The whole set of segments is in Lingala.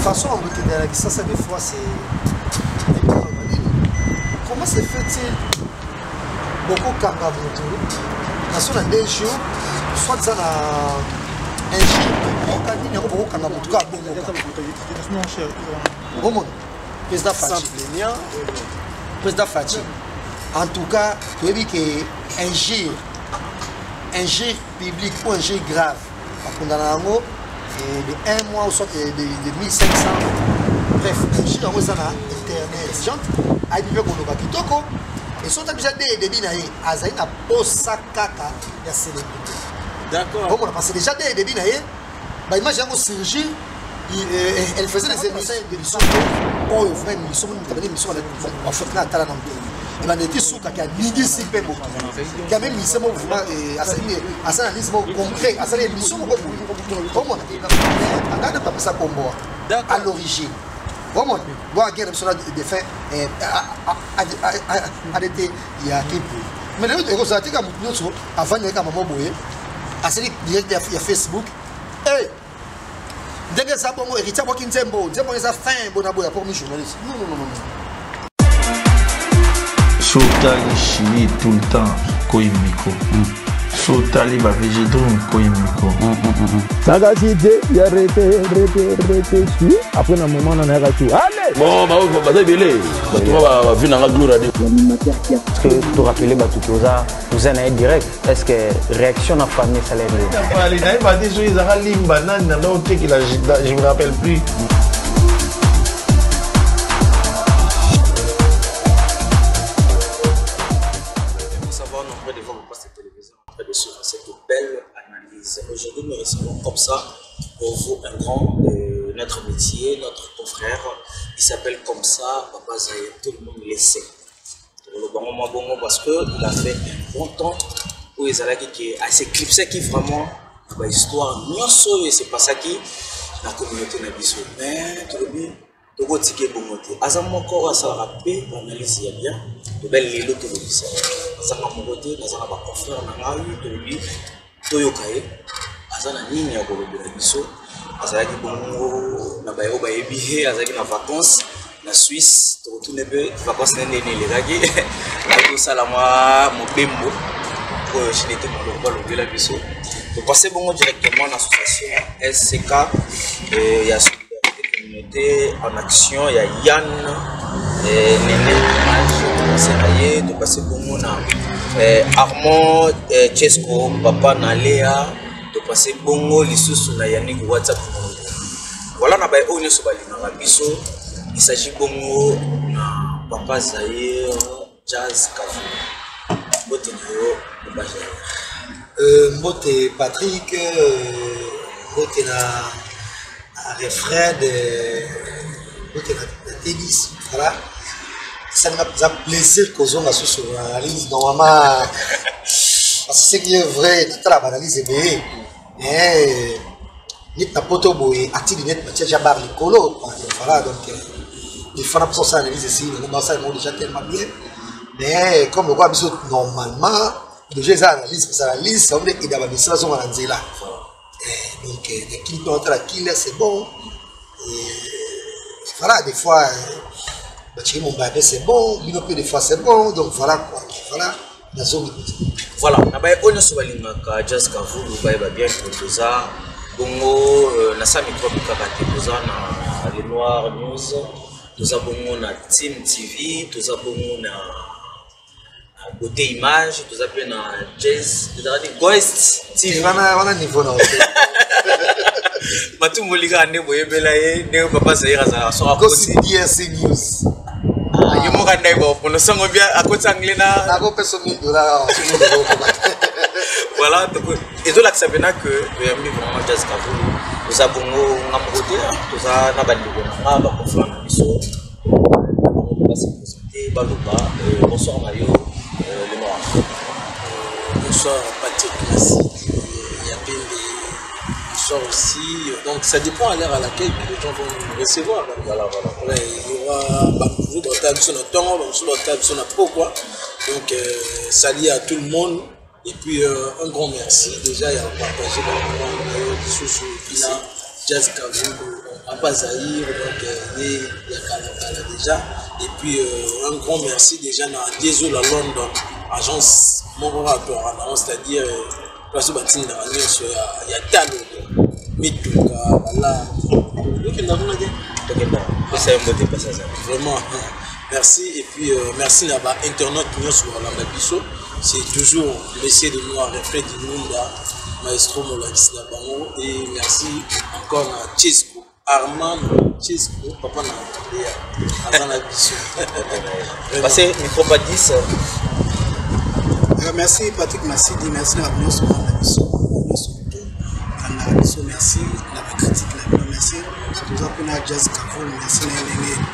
façon on te dire que ça des fois c'est comment se fait-il beaucoup kanga moto na son des jours soit ça na un jour on a dit beaucoup kanga moto ka bon non cher bon président Fati en tout cas tu dis que un gire public ou un gire grave de 1 mois ou soit de 1500 bref un gire dans internet gens a dit que on va kitoko et sont déjà des binaï azaï na posa kaka ya célébrité d'accord bon parce que déjà des binaï bah imagine on surgit elle faisait des émissions oh vraiment émission en fait là tala namto et ben était sous kaka midi sipe mo quand même mission vraiment asa analyse mo concret asa émission mo comment on a pas ça comme moi à l'origine vraiment voir guerre sur des faits arrêté il y a qui mais le héros a été comme nous avant il y a maman boye asa direct il y a Facebook hey dès que ça bon héritier moi qui n'aime ça fin bon aboya pour mes journalistes non Sotali chili tout le temps koimiko Sotali ba végétron koimiko Sagacité il arrêté su après un moment on a raté allez bon bah débélé tu vas vu dans la gloire est-ce que tu rappelles batutoza vous en êtes direct est-ce que réaction à famille ça l'aide il va dire ils ont ligne banane dans l'autre qui je me rappelle plus. Cette belle analyse. Aujourd'hui, nous recevons comme ça pour vous un grand de notre métier, notre confrère. Il s'appelle comme ça, Papa Zahir. Tout le monde le sait. Parce qu'il a fait un bon temps où il a assez clipsé qui vraiment l'histoire. Non, c'est pas ça qui la communauté n'a pas. Mais tout le monde. Togo tike bongote azamo ko asa rapé analyse ya bien de belle lelo to bisa azama mogote azana ba confrère na ngai to bi to yokaye azana nini ya kolobe na biso azaki bongo na bayo ba ebi azaki na vacances na Suisse to retourner be vacances nene le gaki to salama mobembo ko chinete mo lo la biso to passer bongo directement na association SCK ya en action, il y a Yann, Néné, Sénaye, de passer pour mon Armand, Chesco, Papa Naléa, de passer bongo, l'issue na Yannick WhatsApp. Voilà, na baie on sobali na biso. Il s'agit bongo na Papa Zahir, Jazz Kavu. Bote nyo, Mbote Patrick, Mbote na refrain de tennis, voilà. Ça m'a plaisir que on a sur l'analyse normalement parce que c'est qui est vrai toute la analyse est bien mais net na poto boy actif net match jabar licolo voilà donc il faut pas ça analyse ici mais ça est déjà tellement bien mais comme le quoi normalement déjà ça analyse ça analyse ça veut dire qu'il y a des situations à là. Donc, des clips entre la killer, c'est bon. Et voilà, des fois, mon bébé c'est bon, des fois c'est bon. Donc voilà quoi. Voilà, la zone. Voilà, on a souvent l'inga Jazz Kavu, nous va bien pour ça. Bongo, na sa micro pour na les Noirs News. Nous avons na Team TV, nous avons na Beauté Image, nous avons na Jazz, nous avons Ghost TV. On a niveau là. Matu molika ne boye belaye ne Papa Zahir azala so akosi DRC News. Yemo kanda ibo pono songo bia akotsa nglena ako peso $1000 voilà donc et donc là ça veut dire que yambi vraiment Jazz Kavu nous avons ngamote tout ça na bandiko na ba confrère na biso on va se présenter Baloba bonsoir Mario le noir bonsoir Patrick Classique aussi, donc ça dépend à l'heure à laquelle les gens vont nous recevoir. Voilà. Ouais, il y aura beaucoup de table sur notre temps, sur notre table sur notre pourquoi. Donc ça lie à tout le monde. Et puis un grand merci déjà, il y a partagé dans le monde sous Jazz Kavu. Papa Zahir, donc il y a déjà. Et puis un grand merci déjà à Désolé à London, agence Moratoire, c'est-à-dire place où il y a Talo, Mituka, voilà. Vraiment, merci. Et puis merci à l'internaute sur la Bisso. C'est toujours l'essai de nous reflet du monde, Maestro Molakis Nabango. Et merci encore à Chesco, Armand, Chesco, Papa Nazana Bisso. Passez micro pas 10. Merci Patrick Massidi, merci à nous sur la Bisso. Merci la critique, merci tout ça pour la jazz Kavol, merci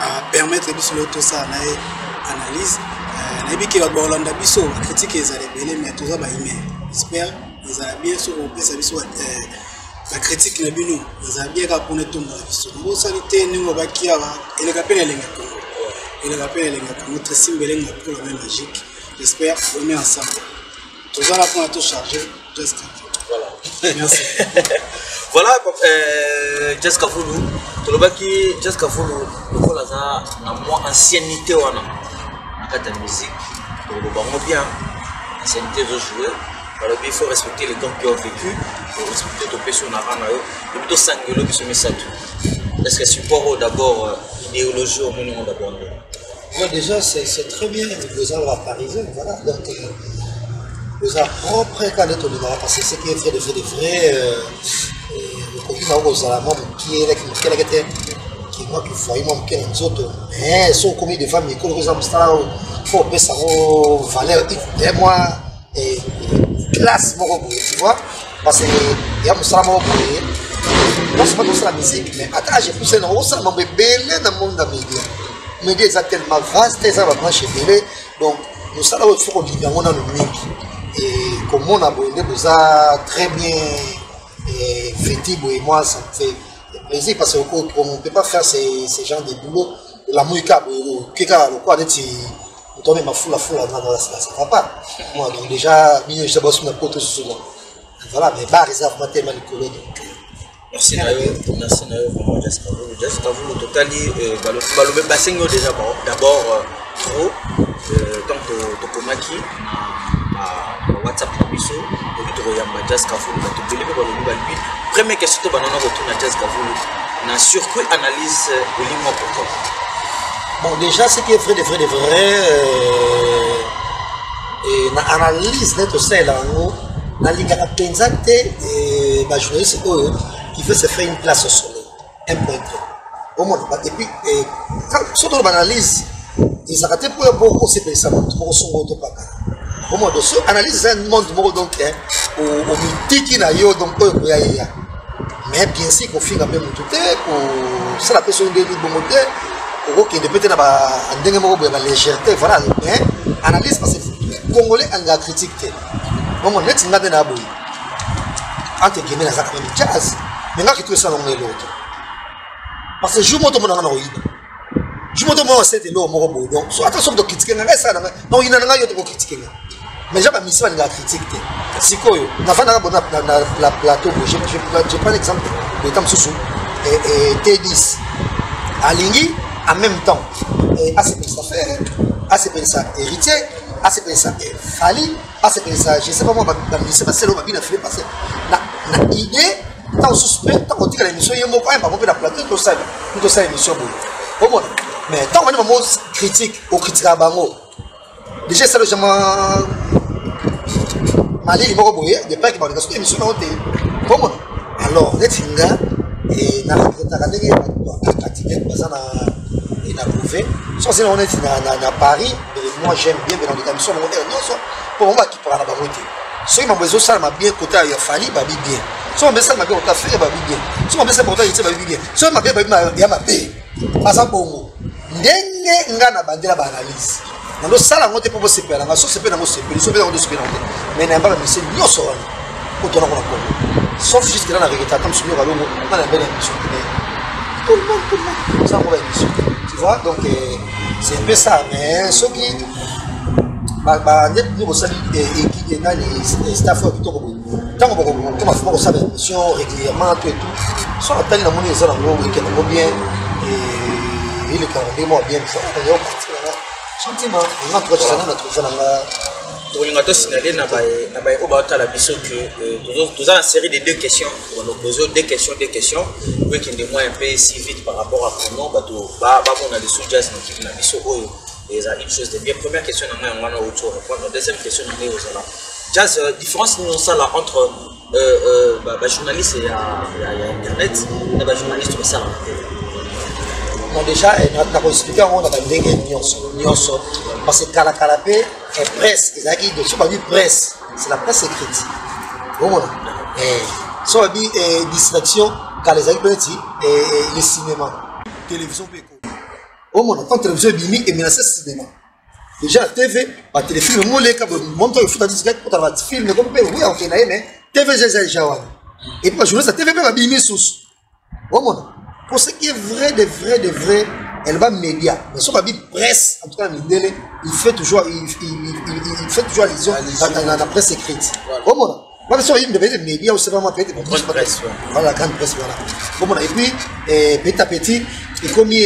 à permettre de tout ça analyse. Nabi qui va Bolanda Bisso, la critique est allée mais tout ça va aimer. J'espère ils allaient bien sur le service la critique n'est bien nous. Ils allaient bien répondre tout le monde. Nous sanité nous va qui a et le rappel est le et le rappel est le notre symbole est pour la même magique. J'espère on est ensemble. Tout ça là pour tout charger just voilà. Merci. Voilà, Jessica Foulou, tout le monde qui Jessica Foulou, le col a moins ancienneté wana, na kata musique, tout le monde bien, ancienneté de jouer. Alors il faut respecter les temps qui ont vécu, il faut respecter ton péché on a rana yo, le plutôt sanguineux qui se met ça tout. Est-ce que support d'abord idéologie au monde d'abord? Moi déjà c'est très bien, vous avez la parisien, voilà donc. Vous avez propre quand on est parce que ce qui est vrai de vrai, le coquille m'a osé la main qui est là qui moi qui voyais mon cœur en autres, mais sont commis de femmes, ils ont ça, faut payer ça valeur et moi et classe mon tu vois, parce que il y a mon salam mon non c'est pas tout ça la musique, mais attends j'ai poussé dans au salam mon bébé dans le monde des médias est tellement vaste, ça va marcher bien, donc nous ça là il faut qu'on dise on a le mec. Et comme on a besoin très bien fêté, et moi ça me fait plaisir parce qu'on ne peut pas faire ces genres de boulot. La mouille quelqu'un le quoi d'être on tombe ma foule ça va pas. Moi donc déjà je sais pas si on a poté souvent. Voilà mais pas réserve ma tellement le collègue. Merci vraiment Jessica Foulou totali le bassin déjà d'abord trop tant que Komaki WhatsApp Bisso, Jessica Foulou, première question de Jessica Foulou, na circuit analyse au limon pourquoi? Bon déjà ce qui est vrai et na analyse d'être ça là na liga exacte et bah journaliste qui veut se faire une place au soleil 1.3 au moins et puis surtout l'analyse ils arrêtent pour beaucoup c'est ça pour son auto pas au moins de ce analyse un monde donc au mythique na yo donc mais bien sûr qu'on fait quand même tout pour ça la personne de bon modèle au qui depuis na ba ndenge moko ba légèreté voilà mais analyse parce que congolais en critique bon net ngade na boy entre guillemets na zakama jazz mais nga kitu ça non l'autre parce que je monte mon na oïd je monte mon c'est l'eau moko boy donc so attention de critiquer nga ça non ina nga yo to critiquer mais j'ai pas mis ça dans la critique si quoi na fana bona na plateau je prends l'exemple de Tam Soussou et T10 alingi en même temps et assez pour ça faire assez pour ça héritier assez pour ça fali assez pour ça je sais pas moi ba ministre parce que l'homme a bien fait passer na idée tant suspect tant on dit que l'émission est moko pas pour la plateau tout ça émission bon au moins mais tant on mot critique au critique à bango déjà ça le jamais Mali moko boye de pas qui va dans émission na hotel bon alors netinga et na retaka ndenge akatike bazana et na prouvé sans c'est on est na Paris moi j'aime bien dans les émissions non pour moi qui parle na bango te so ima bezo ça m'a bien côté ya fali ba bien so on met ça m'a bien côté faire ba bien so on met ça côté ya ba bien so m'a bien ya ma paix asa bongo ndenge ngana bandela ba analyse nalo sala ngote pour se perdre nga so se perdre ngo se perdre so perdre ngo se perdre mais na mbala mission nyoso wana ko tona ko na ko sauf juste là la vérité comme sur le galongo on a la belle émission tout le monde ça on va émission tu vois donc c'est un peu ça mais ce qui ba net ni ko sali et qui est dans les staff qui to ko tant qu'on m'a fait ça émission régulièrement tout et tout soit appelle la monnaie ça dans le week-end bien et il est quand même bien ça d'ailleurs sentiment on a trouvé ça dans notre zone là pour les gâteaux signalés n'a pas au bas de la mission que nous avons une série de 2 questions on nous pose 2 questions oui qui est moins un peu si vite par rapport à comment bah on a des sous-jazz qui n'a mission et ça une chose de bien première question on a autour répondre deuxième question on est aux là jazz différence nous ça là entre journaliste et internet et journaliste au salon non déjà on a expliqué on a des nuances parce que Kalapé est presse ils ont dit c'est pas du presse c'est la presse écrite bon et soit dit distraction quand les petits et le cinéma télévision au monde quand télévision bimi et menacer cinéma déjà la TV pas téléfilm molé quand monte il faut dire que pour film comme oui OK mais TV j'ai déjà et puis journée ça TV pas bimi sous au monde pour ce qui est vrai de vrai elle va média mais soit pas presse en tout cas il fait toujours allusion dans la presse écrite au monde moi je suis des médias ou c'est vraiment peut-être presse voilà la grande presse voilà au monde et puis petit à petit il commis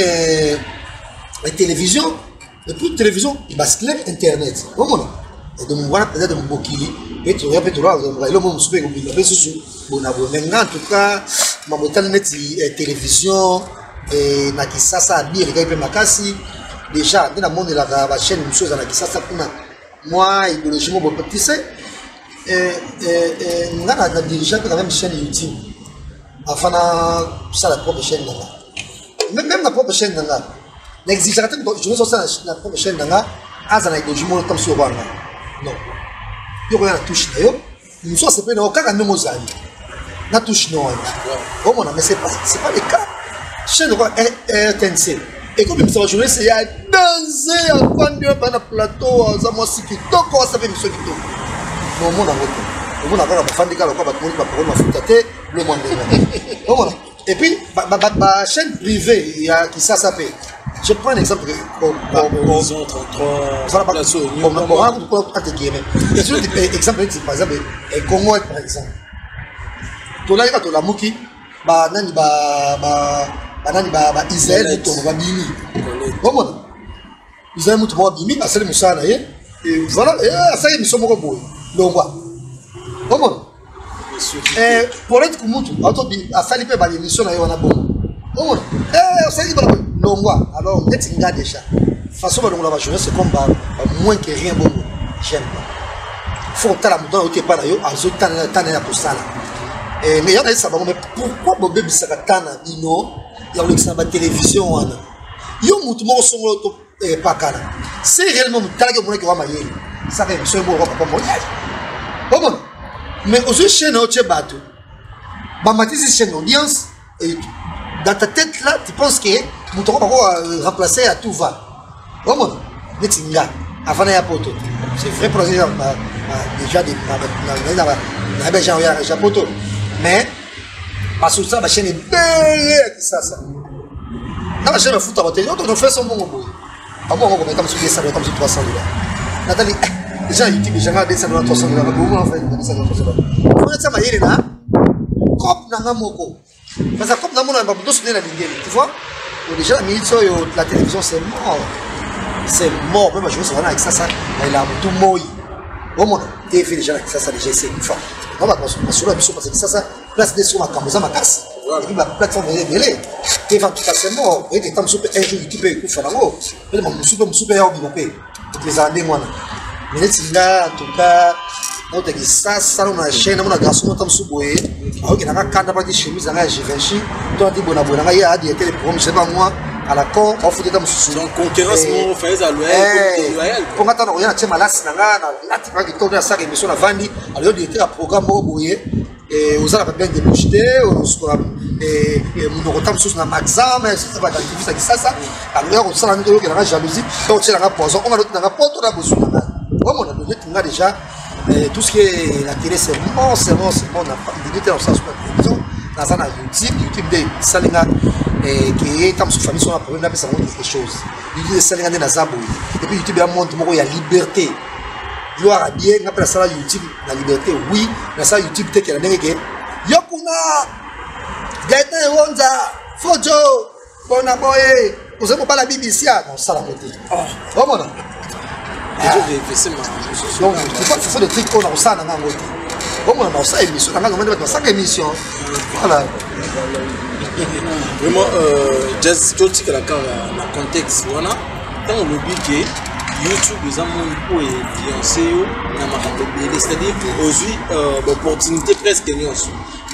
la télévision et puis télévision il bascule internet au monde et donc voilà peut-être mon bokili et tu répètes là le monde super compliqué sous bon abonnement en tout cas ma botal net télévision et na kisasa bien les gars peut makasi déjà dans le monde de la chaîne une chose na kisasa kuna moi idéologie mo petit c'est on a déjà quand même chaîne YouTube afin ça la propre chaîne là même la propre chaîne là n'existe pas je me sens ça la propre chaîne là azana idéologie mo comme sur banga non yo rien touche là yo nous soit c'est pas dans aucun nom aux amis na touche non bon on mais c'est pas le cas chaîne quoi RTNC et comme il me journée c'est il y a dansé à prendre par le plateau ça moi si qui donc ça fait monsieur qui donc non mon amour au monde avoir la fan de gars quoi pour ma foutate le monde bon et puis chaîne privée il y a qui ça s'appelle je prends un exemple Horizon 33 place au New exemple par exemple Congo par exemple to là to la muki ba nani ba Israël to ba bimi comment Israël mutu ba bimi asale musana et voilà ça y est mission moko boy longwa comment pour être kumutu auto bi asali pe ba émission na yo na bon comment ça y est ba longwa alors net nga déjà façon ba longwa ba jouer c'est comme moins que rien bon j'aime faut tala mutu au tepa na yo azo tana ya posala mais il y a ça mais pourquoi Bobé Bissakatana Bino il y a la télévision wana yo mutu mo songo to pakana c'est réellement mutalage mo ko maye ça fait monsieur mo ko mo bon mais aux chaînes au Tchebato ba matisi chaîne audience et dans ta tête là tu penses que mutu ko remplacer à tout va bon netinga avant ya poto c'est vrai projet déjà des na gens ya poto mais parce que ça ma chaîne est belle ça dans la chaîne de foot à côté on fait son bon boy ah bon on met comme sur 200 comme sur 300 $. Nathalie déjà YouTube j'ai regardé $200 $300 bon en fait $200 on ça ma yele na cop na moko parce que cop na mona ba do sonner la ligne tu vois déjà la télévision c'est mort même je veux savoir avec ça il a tout moi au moins TV déjà ça déjà c'est une fois on va sur la mission parce que ça place des sur ma caméra ma casse et puis la plateforme est mêlée et va tout à fait mort et comme super un jour qui peut faire là haut mais mon super au bimopé toutes les années moi mais c'est là en tout cas on te dit ça on a chaîne on a garçon comme souboé alors qu'il n'a pas quand pas de chemise à Givenchy toi dit bon abonnement il y a des téléprogrammes je sais pas moi à la con on faut dans sous donc concurrence on fait à loyal pour attendre rien tu malas nanga là tu vas qui tourner ça émission la vandi alors il était un programme boyé et aux ala bien débuté et mon rotam sous na maxam c'est pas d'activité ça alors on sent la vidéo qui la jalousie donc c'est la poison on a l'autre na porte na besoin comme on a donné tout déjà tout ce qui est la télé c'est bon on a limité dans ça sur la télévision dans un YouTube de salinga et qui est comme sous famille sur la première ça montre quelque chose il dit salinga de Nazabo et puis YouTube a montre il y a liberté gloire à Dieu, on appelle ça YouTube, la liberté, oui, mais ça YouTube, t'es qu'elle a dit que Yokuna, Gaëtan Wonza, Fojo, Bonaboye, vous n'avez pas la BBC, non, ça la beauté. Oh, vraiment. Donc, il faut faire des trucs qu'on a au sein de la beauté. Comment on a ça émission, on a dans 5 émissions. Voilà. Vraiment, jazz, tout ce que la contexte, voilà. Tant on oublie que YouTube est un monde pour influencer, c'est-à-dire aujourd'hui, l'opportunité presque non.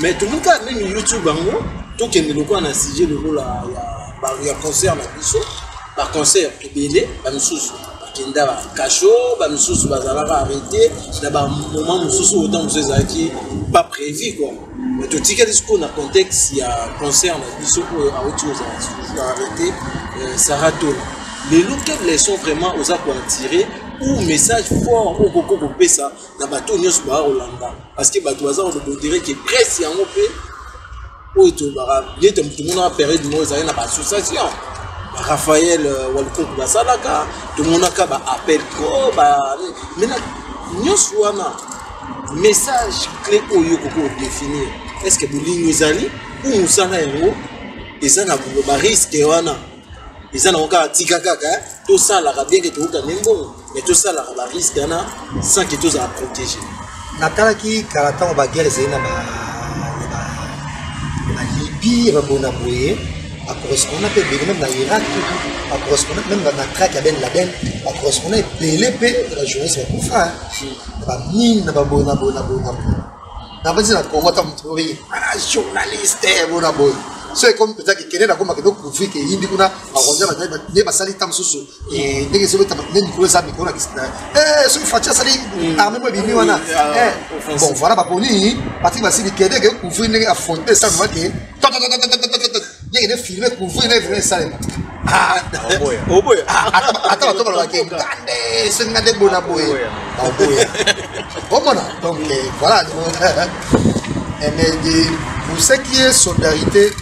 Mais tout le monde a même YouTube en haut, tout qui est le coup on a sigé le rôle à concert, par concert, il Kenda Kacho, Bamsous Bazalaka arrêté, d'abord moment Moussou autant de qui pas prévu quoi. Mais tout ce qu'on a contexte, il y a concert, il faut autre chose à arrêter, ça rate. Les locaux les sont vraiment aux apports tirer ou message fort au coco pour ça dans bateau news par Hollanda parce que bateau hasard on dirait que presse en op ou tout bara bien tout le monde a période moi ça n'a pas association. Raphaël Walcott Basalaka, tout le monde a appel quoi, maintenant nous sommes message clé au yoko définir. Est-ce que vous nous allez ou nous sommes héros et ça n'a pas risque wana. Ils ont encore tika kaka, tout ça la bien que tout le monde, mais tout ça la risque sans que tout ça protéger. Natalaki karata on va guerre c'est na Libye va bonaboyer. À correspondre même dans l'Irak, à correspondre même dans la traque à Ben Laden, à correspondre PLP de la journée c'est pour faire. La mine na bona. Na pas dire na combattant trouver un journaliste bonaboy. C'est comme peut-être que quelqu'un a comme que donc profit que indi kuna aronja ba ne ba sali tam susu et dès que c'est tam ne ko ça mi ko na kisna so facha sali armé mo bibi wana bon voilà ba poni parti ba sili kede que couvrir ne affronter ça va que il y a des films pour vous venir ça ah oh boy attends la game c'est une des bonnes boy donc voilà mais pour ce qui est solidarité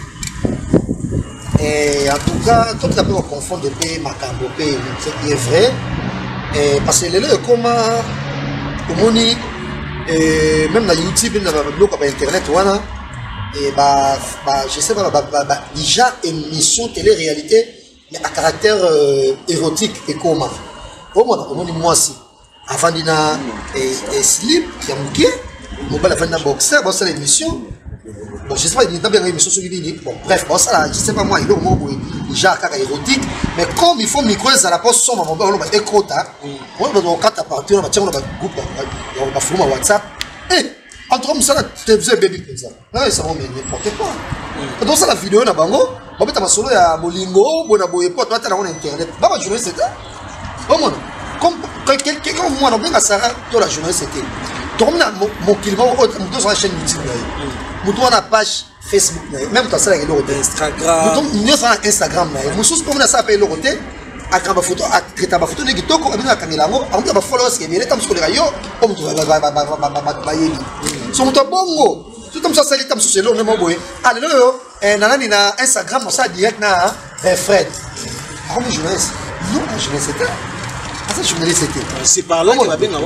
et en tout cas tout à peu on confond de pays macambo pays ce qui est vrai parce que les comment communique et même dans YouTube dans le blog sur internet voilà et je sais pas déjà émission télé-réalité mais à caractère érotique et comment moi aussi avant d'ina et slip qui a manqué mon bel avant d'un boxeur bon c'est l'émission bon je sais pas il y a bien une émission sur l'île bon bref bon ça je sais pas moi il est au mot déjà à caractère érotique mais comme il faut micro ça la poste son mon bel on va écouter on va donc quatre parties on va tiens on va groupe on va faire WhatsApp entre nous ça tu faisais baby comme ça non ça on met n'importe quoi donc ça la vidéo na bango on peut ta solo ya bolingo bona boye pot toi na on internet ba journaliste c'était comment comme quelqu'un comme moi on bien ça toi la journaliste c'était donc mon climat autre nous sur la chaîne YouTube nous on a page Facebook même toi ça là le Instagram nous sur Instagram nous sous comme ça appelle le côté à ma photo à traiter ma photo negi toko abina kamela ngo on ba followers ke bien tam sur les rayo comme tu ba yeli so muto bongo tout comme ça tam sur le nom boy allez le nanani na Instagram ça direct na Fred comme journaliste non journaliste c'était ça journaliste c'était c'est par là que va bien on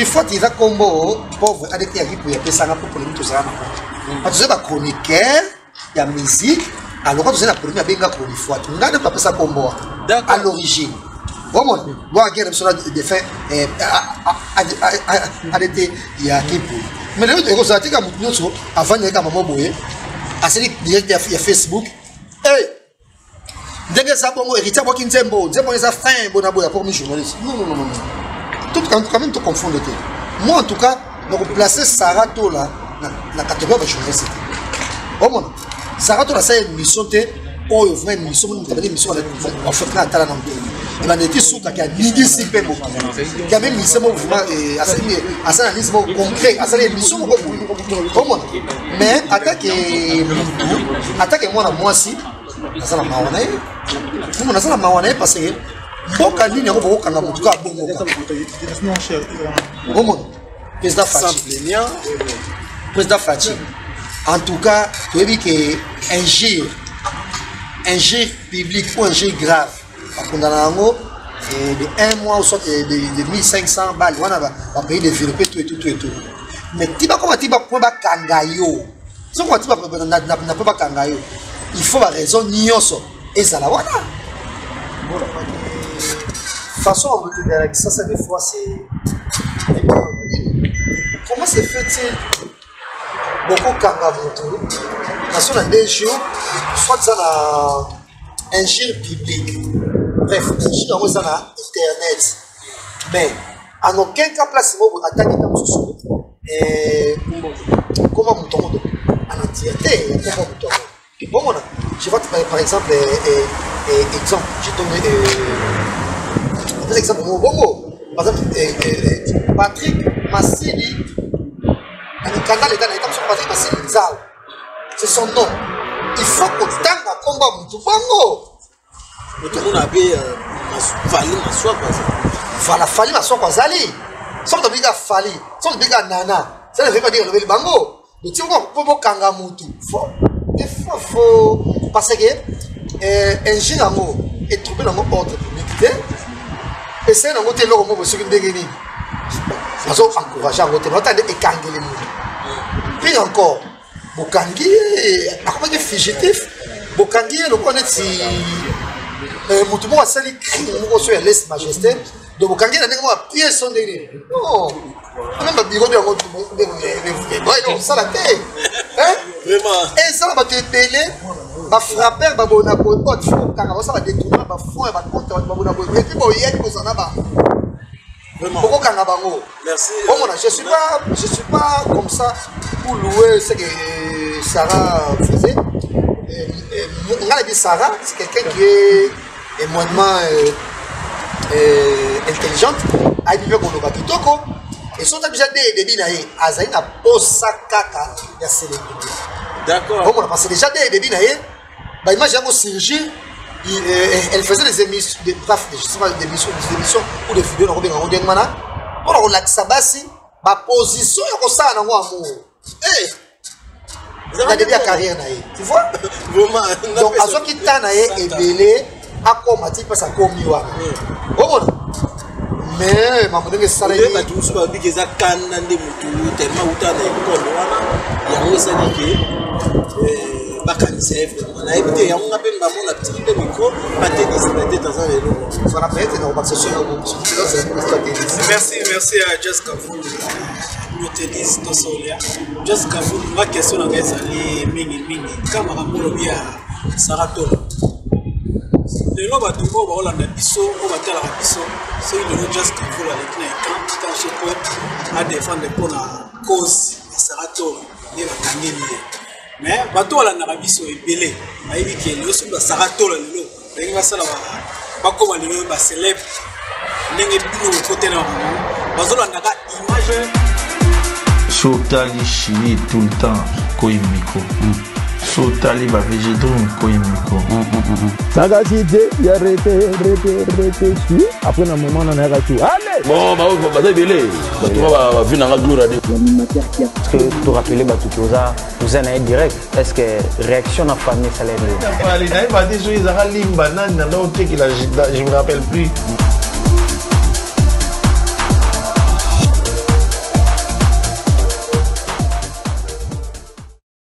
fois il va combo pauvre avec qui pour y pesa na pour tout ça parce que ba chroniqueur il y a musique alors quand vous êtes la première benga pour une fois on n'a pas ça comme moi à l'origine vraiment moi guerre sur des faits arrêté il y a qui pour mais le héros a été comme nous avant de maman boyer à c'est direct il y a Facebook hey dès que ça bon héritier moi qui n'aime ça fin bon aboya pour mes journalistes non tout quand même tout confondre moi en tout cas donc placer Sarah Tola la catégorie de journaliste vraiment Sarah Tola c'est une mission te oh une vraie mission nous avons une mission en fait là à la non il a été sous qui a nigi sipe mo qui a même mission mouvement et assez analyse concret assez mission comment mais attaque moi si ça la maone nous on a ça la maone parce que boka nini ngo boka nga mutuka bongo comment président Fachi en tout cas tu as vu que injure public ou injure grave à condamner de 1 mois ou soit de 1500 balles, on a un pays développé tout et tout. Mais tu vas comment tu vas pouvoir kangayo. Si on va pas kangayo, il faut la raison nyoso et ça la voilà. Façon on veut dire ça des fois c'est comment c'est fait-il beaucoup kangamoto parce qu'on a des jours soit ça a un gire public bref un gire dans internet mais en aucun cas place moi attaquer comme ça et comment mon tondo en entièreté comment mon tondo bon voilà je vais par exemple exemple j'ai donné un exemple mon bongo par exemple Patrick Massili le canal est dans l'état sur Patrick Massili Nzao c'est son nom il faut que tu aies un combat mon bongo tout le monde a bien fallu m'asseoir quoi voilà fallu m'asseoir quoi Zali sans te dire fallu sans te dire nana ça ne veut pas dire le bango mais tu vois pour kanga mutu faut parce que un jeune amour est trouvé dans mon ordre public et c'est dans mon télo moi je suis une dégaine parce qu'on encourage à voter l'autre et kangi les mots puis encore Bokangi comment dire fugitif Bokangi le connaît si mutu moi ça les crie moi sur laisse majesté de Bokangi n'a pas pied son dégaine non même le bureau de mon ouais ça la tête hein vraiment et ça va te péler va frapper va bona pour autre chose quand ça va détourner va fond va compter va bona pour et puis bon il y a des choses là-bas vraiment beaucoup kanga bango merci bon moi je suis pas comme ça pour louer ce que Sarah faisait on a dit Sarah c'est quelqu'un qui est moyennement intelligente a dit que on va kitoko et sont déjà des binaï azaï na posakaka ya célébrité d'accord bon parce que déjà des binaï bah imagine un chirurgie elle faisait des émissions des émissions ou des vidéos dans Robin Rodin mana pour relaxer basi ba position ya ça na moi amour eh vous avez bien carrière naïe tu vois vraiment donc à ce qui t'a naïe et belé à comment tu peux ça comme yo bon mais maman de ça là ba tout so bi keza kana ndi mutu tellement utana ikono wana yango sali ke bakanise na ebite yango ngape mbamona petite micro patenise peut-être dans un vélo ça peut-être dans votre session merci à Jessica Foul le tennis to solia Jessica Foul ma question na ngeza li mingi kama rapolo bia Sarato lelo bato oyo baolanda biso oyo batalaka biso soki lelo Jessica Foul aleki na etan chez pote adefendre mpona cause ya Sarato nde bakangeli ye mais bato balandaka biso ebele bayebi ke lelo soki Sarato lelo ndenge basala bakoma lelo bacélèbre ndenge bino bokotela bango bazolandaka image sotali chili tout le temps koyimiko sotali bavégétron koyimiko sagacité ya rete su après un moment on a tout allez bon bah belé bato bavi nanga gloire de est-ce que tu rappelais bato toza na direct est-ce que réaction na famille ça l'aide pas les naïfs va dire ils ont limba nan na otekila je me rappelle plus